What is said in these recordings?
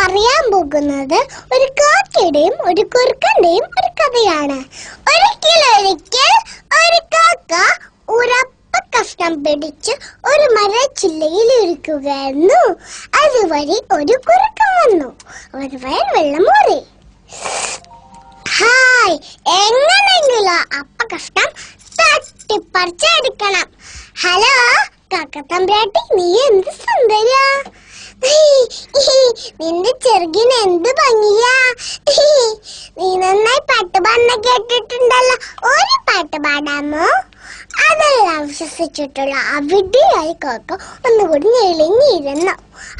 പറയാൻ പോകുന്നത് ഒരു കാക്കയുടെയും ഒരു കുറുക്കന്റെയും ഒരു കഥയാണ്. ഒരിക്കൽ ഒരു കാക്ക ഉറപ്പ കഷ്ണം പിടിച്ച് ഒരു മരച്ചില്ലയിൽ ഇരിക്കുകയായിരുന്നു. അതുവഴി ഒരു കുറുക്കൻ വന്നു. അവർ വെള്ളം മോറി. ഹായ്, എങ്ങനെയെങ്കിലും അപ്പ കഷ്ണം തട്ടിപ്പറിച്ചെടുക്കണം. ഹലോ കാക്കത്തമ്പ്രാട്ടി, നീ എന്ത് സുന്ദരിയാ, നിന്റെ ചെറുകിന് എന്ത് ഭംഗിയാ, നീ നന്നായി പാട്ട് പാടുന്ന കേട്ടിട്ടുണ്ടല്ലോ, ഒരു പാട്ട് പാടാമോ? അതെല്ലാം വിശ്വസിച്ചിട്ടുള്ള അവിടെയായി കാക്ക ഒന്നുകൂടി ഞെളിഞ്ഞിരുന്നു.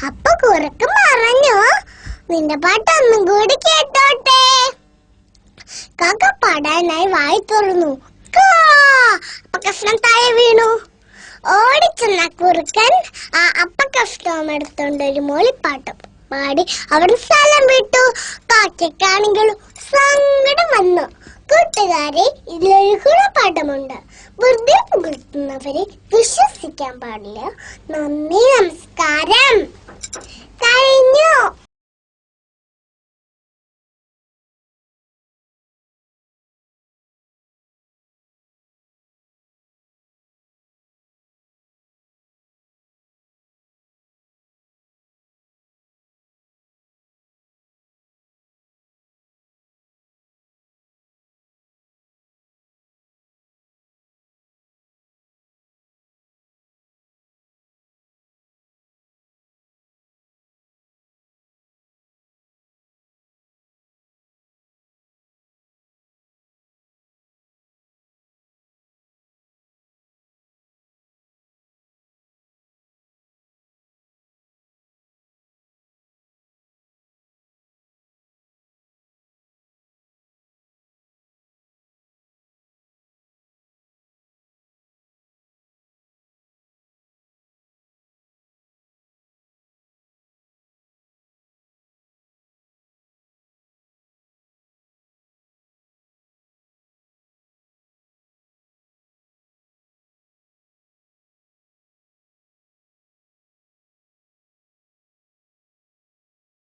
അപ്പൊ കുറുക്കൻ പറഞ്ഞു, നിന്റെ പാട്ട് ഒന്നും കൂടി കേട്ടോട്ടെ. കാക്ക പാടാനായി വായി തുറന്നു. അപ്പ കഷ്ണം താഴെ വീണു. ഓടിച്ചെന്ന കുറുക്കൻ ആ അപ്പ കഷ്ണം എടുത്തോണ്ട് ഒരു മൂളിപ്പാട്ട് പാടി അവിടെ സ്ഥലം വിട്ടു. കാക്കയ്ക്കാണെങ്കിലും സങ്കടം വന്നു. കൂട്ടുകാരെ, ഇതിലൊരു ഗുണപാഠമുണ്ട്. വെറുതെ പുകഴ്ത്തുന്നവരെ വിശ്വസിക്കാൻ പാടില്ല. നന്ദി, നമസ്കാരം.